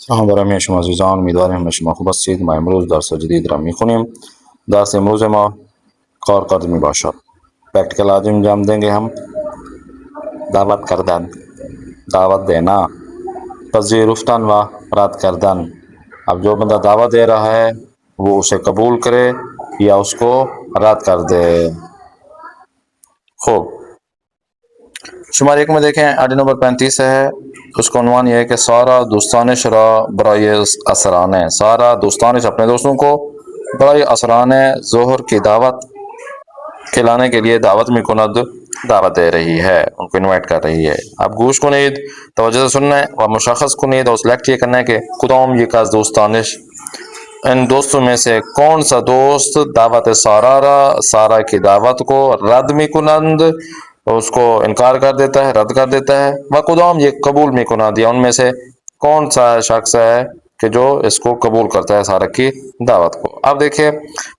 سلام برای شما عزیزان، امیدواریم همه شما خوب هستید. ما امروز درس جدید را میخونیم. درس امروز ما کارکرد می باشد. پریکٹیکل آج انجام دیں گے ہم. دعوت کردن، دعوت دینا، پذیرفتن و رد کردن. اب جو بندہ دعوت دے رہا ہے وہ اسے قبول کرے یا اس کو رد کر دے. خوب، شمار ایک میں دیکھیں آڈیو نمبر 35 ہے. اس کا عنوان یہ ہے کہ سارا دوستان شرا برائے اسران ہے. سارا دوستان اپنے دوستوں کو برائے اسران ظہر کی دعوت کھلانے کے لیے دعوت میں کند دعوت دے رہی ہے، ان کو انوائٹ کر رہی ہے. اب گوش کنید، توجہ سے سننا ہے اور مشخص کنید اور سلیکٹ یہ کرنا ہے کہ کدام یک از دوستانش، ان دوستوں میں سے کون سا دوست دعوت سارا کی دعوت کو رد می کنند، اس کو انکار کر دیتا ہے، رد کر دیتا ہے. وہ کدام یہ قبول می کنند، یا ان میں سے کون سا شخص ہے کہ جو اس کو قبول کرتا ہے سارا کی دعوت کو. اب دیکھیں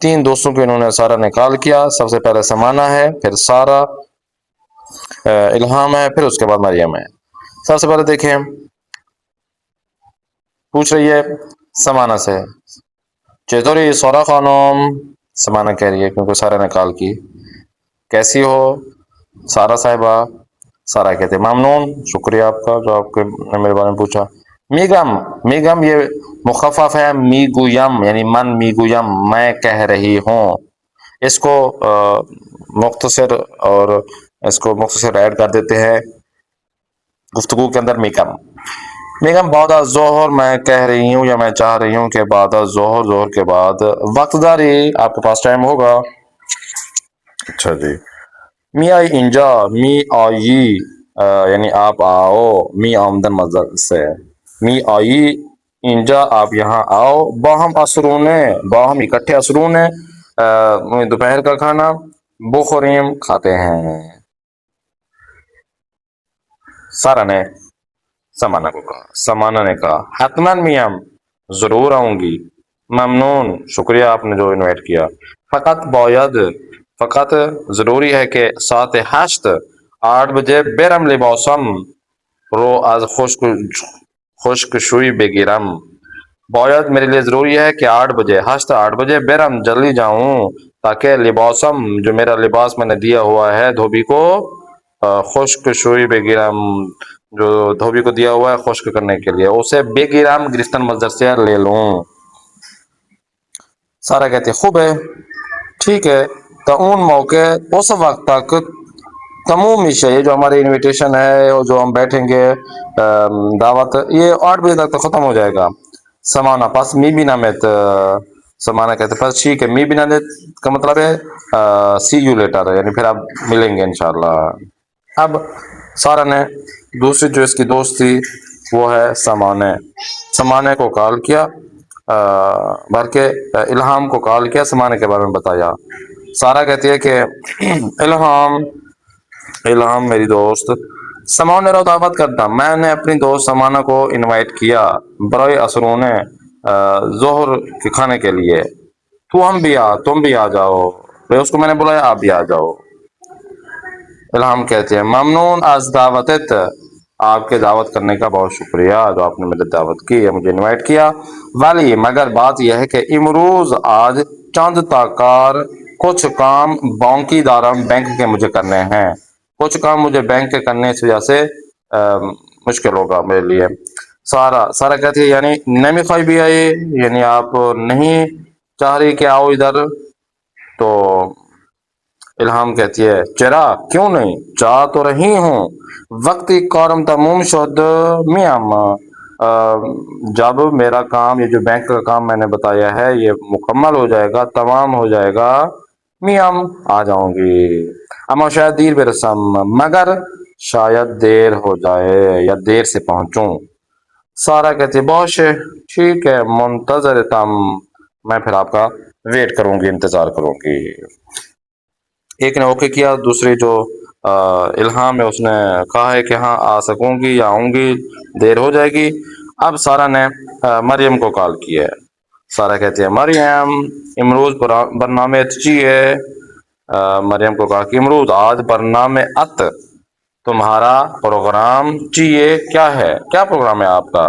تین دوستوں کو انہوں نے سارا نے کال کیا. سب سے پہلے سمانہ ہے، پھر سارا، الہام ہے، پھر اس کے بعد مریم ہے. سب سے پہلے دیکھیں، پوچھ رہی ہے سمانہ سے، چیتوری سورا خانم. سمانہ کہہ رہی ہے کیونکہ سارا نے کال کی، کیسی ہو سارا صاحبہ. سارا کہتے ہیں ممنون، شکریہ آپ کا جو آپ نے میرے بارے میں پوچھا. میگم، میگم یہ مخفف ہے میگویم، یعنی من میگویم، میں کہہ رہی ہوں. اس کو مختصر اور اس کو مختصر ایڈ کر دیتے ہیں گفتگو کے اندر. میگم، میگم بعد از ظہر میں کہہ رہی ہوں یا میں چاہ رہی ہوں کہ بعد از ظہر، ظہر کے بعد. وقت داری، آپ کے پاس ٹائم ہوگا. اچھا جی. می آئی انجا، می آئی یعنی آپ آؤ، می آمدن مصدر سے. می آئی انجا، آپ یہاں آؤ. باہم اسرونے، باہم اکٹھے، اسرونے دوپہر کا کھانا، بخوریم کھاتے ہیں. سارا نے سمانہ کو کہا، سمانہ نے کہا حتماً میم، ضرور آؤں گی. ممنون، شکریہ آپ نے جو انوائٹ کیا. فقط باید، فقط ضروری ہے کہ ساعت 8 بجے برم لباسم رو از خشک شوئی بگیرم. باید میرے لیے ضروری ہے کہ 8 بجے، 8 بجے برم، جلدی جاؤں تاکہ لباسم جو میرا لباس میں نے دیا ہوا ہے دھوبی کو، خشک شوئی بگیرم جو دھوبی کو دیا ہوا ہے خشک کرنے کے لیے، اسے بگیرم گرفتن مصدر سے لے لوں. سارا کہتے خوب ہے، ٹھیک ہے. تو اون موقع، اس وقت تک تموم یہ جو ہمارے انویٹیشن ہے اور جو ہم بیٹھیں گے دعوت، یہ 8 بجے تک تو ختم ہو جائے گا. سمانا پس می بھی نامت، سمانا کہتے پس ٹھیک ہے. می بھی نامت کا مطلب ہے سی یو لیٹر، یعنی پھر آپ ملیں گے انشاءاللہ. اب سارا نے دوسری جو اس کی دوست تھی وہ ہے سمانے، سمانے کو کال کیا، بلکہ الہام کو کال کیا، سمانے کے بارے میں بتایا. سارا کہتی ہے کہ الہام، الہام میری دوست. سمانہ رو دعوت کرتا، میں نے اپنی دوست سمانہ کو انوائٹ کیا برائے اسرونے ظہر کے کھانے کے لیے. تو ہم بھی تم بھی آ جاؤ. پھر اس کو میں نے بولا آپ بھی آ جاؤ. الہام کہتے ہیں ممنون از دعوتت، آپ کے دعوت کرنے کا بہت شکریہ جو آپ نے مجھے دعوت کی یا مجھے انوائٹ کیا. ولی مگر بات یہ ہے کہ امروز آج چند تاکار کچھ کام بانکی دارم بینک کے مجھے کرنے ہیں. کچھ کام مجھے بینک کے کرنے کی وجہ سے مشکل ہوگا میرے لیے. سارا کہتی ہے یعنی نمی خواہ بھی آئے، یعنی آپ نہیں چاہ رہی کہ آؤ ادھر. تو الہام کہتی ہے چرا کیوں نہیں، چاہ تو رہی ہوں. وقتی کارم تموم شد میام، جب میرا کام، یہ جو بینک کا کام میں نے بتایا ہے یہ مکمل ہو جائے گا، تمام ہو جائے گا، میام آ جاؤں گی. اما شاید دیر برسم، مگر شاید دیر ہو جائے یا دیر سے پہنچوں. سارا کہتی ہے باش، ٹھیک ہے، منتظر تم، میں پھر آپ کا ویٹ کروں گی، انتظار کروں گی. ایک نے اوکے کیا، دوسری جو الہام ہے اس نے کہا ہے کہ ہاں آ سکوں گی یا آؤں گی، دیر ہو جائے گی. اب سارا نے مریم کو کال کی ہے. سارا کہتی ہے مریم امروز برنامے اچھی ہے. مریم کو کہا کہ امروز آج برنامے ات، تمہارا پروگرام چیئے کیا ہے، کیا پروگرام ہے آپ کا.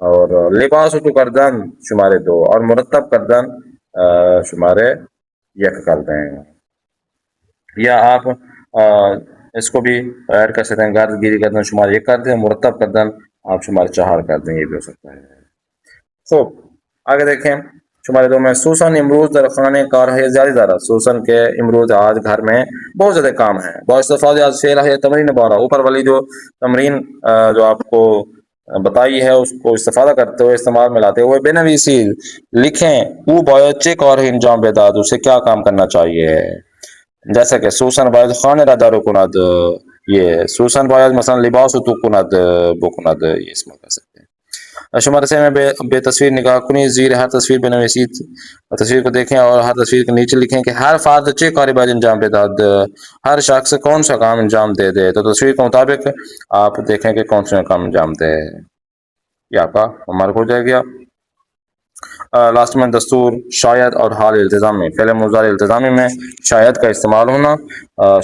اور لباس تو کردن شمارے 2 اور مرتب کردن شمارے 1 کر دیں، یا آپ اس کو بھی ایڈ کر سکتے ہیں، گرد گیری کردن شمارے 1 کر دیں، مرتب کردن آپ شمارے 4 کر دیں، یہ بھی ہو سکتا ہے۔ خوب آگے دیکھیں شمارے 2 میں سوسن امروز در خانے کار ہے زیادہ دارا، سوسن کے امروز آج گھر میں بہت زیادہ کام ہے۔ باستفادہ آج فعل ہے تمرین 12، اوپر والی جو تمرین جو آپ کو بتائی ہے اس کو استفادہ کرتے ہوئے استعمال میں لاتے ہوئے بنویسی لکھیں وہ باید چے کار انجام بداد، اسے کیا کام کرنا چاہیے، جیسا کہ سوسن باید خانه را دارو کند، یہ سوسن باید مثلا لباس تو کند بکند، یہ استعمال کر سکتے ہیں۔ شمارے 3 میں بے تصویر نگاہ کنی، زیر ہر تصویر بنویسید، تصویر کو دیکھیں اور ہر تصویر کے نیچے لکھیں کہ ہر فرد چے کاری باید انجام بداد، ہر شخص کون سا کام انجام دے دے، تو تصویر کے مطابق آپ دیکھیں کہ کون سا کام انجام دے، یہ آپ کا ہومورک ہو جائے گا۔ لاسٹ میں دستور شاید اور حال التزامی، فعل مضارع التزامی میں شاید کا استعمال ہونا۔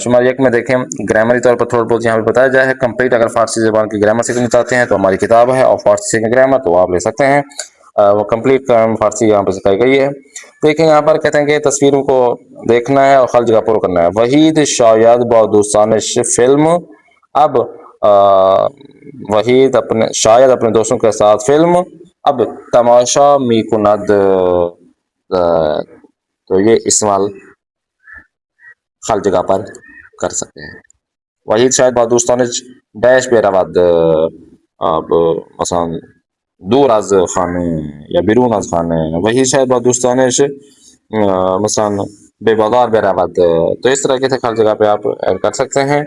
شمار 1 میں دیکھیں گرامری طور پر تھوڑا بہت یہاں پہ بتایا جائے ہے کمپلیٹ، اگر فارسی زبان کی گرامر سیکھنا چاہتے ہیں تو ہماری کتاب ہے اور فارسی سیکھیں گرامر تو آپ لے سکتے ہیں، وہ کمپلیٹ فارسی یہاں پہ سکھائی گئی ہے۔ دیکھیں یہاں پر کہتے ہیں کہ تصویروں کو دیکھنا ہے اور خل جگہ پر کرنا ہے۔ وحید شاید با دوستانش فلم، اب وحید شاید اپنے دوستوں کے ساتھ فلم اب تماشا می کند، تو یہ استعمال خل جگہ پر کر سکتے ہیں۔ وحید شاید با دوستانش ڈیش بے رود، اب مثلا دور از خانه یا بیرون از خانه، وحید شاید با دوستانش مثلا بے بازار بے رود، تو اس طرح کے خل جگہ پہ آپ ایڈ کر سکتے ہیں۔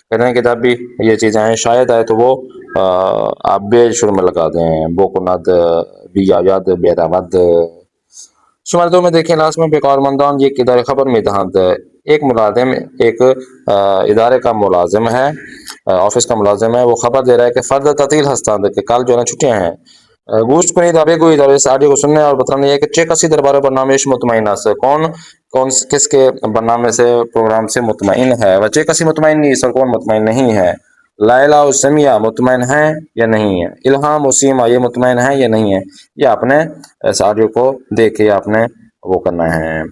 کہتے ہیں کہ جب بھی یہ چیزیں ہیں شاید آئے تو وہ آپ بے شروع میں لگا دیں، بو کند بی یاد بے رود۔ شمار 2 میں دیکھیں لاسٹ میں بے کارمندان یہ ادارے خبر میں دہند، ایک ملازم ایک ادارے کا ملازم ہے، آفس کا ملازم ہے، وہ خبر دے رہا ہے کہ فرد تعطیل ہستند، کہ کل جو ہے نا چھٹیاں ہیں۔ گوشت کنید آبے کو ادارے اس آڈیو کو سننے اور بتانا یہ کہ چیک کسی دربارے برنامج مطمئن ہے، کون کس کے برنامے سے پروگرام سے مطمئن ہے، وچے کسی مطمئن نہیں سر، کون مطمئن نہیں ہے۔ لائلہ و سمیہ مطمئن ہیں یا نہیں ہے، الہام و سیما یہ مطمئن ہیں یا نہیں ہے، یہ آپ نے اس آڈیو کو دیکھ کے آپ نے وہ کرنا ہے،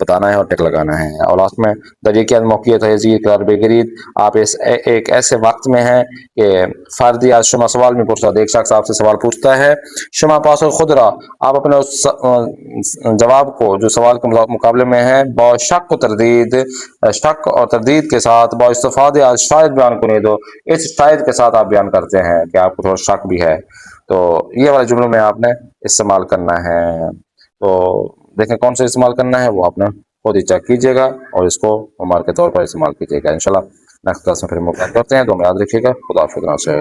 بتانا ہے اور ٹک لگانا ہے۔ اور لاسٹ میں طریقہ موقع تہذیب قرار بگرید، آپ ایک ایسے وقت میں ہیں کہ فردی از شما سوال میں پوچھتا، ایک شخص آپ سے سوال پوچھتا ہے، شما پاسخ خود را، آپ اپنے اس جواب کو جو سوال کے مقابلے میں ہے با شک و تردید، شک اور تردید کے ساتھ با استفادہ از شاید بیان کنید، دو اس شاید کے ساتھ آپ بیان کرتے ہیں کہ آپ کو تھوڑا شک بھی ہے، تو یہ والے جملوں میں آپ نے استعمال کرنا ہے۔ تو دیکھیں کون سے استعمال کرنا ہے وہ آپ نے خود ہی چیک کیجیے گا اور اس کو ہومورک کے طور پر استعمال کیجیے گا۔ انشاءاللہ نیکسٹ کلاس میں پھر ملاقات کرتے ہیں، تو یاد رکھیے گا۔ خدا حافظ۔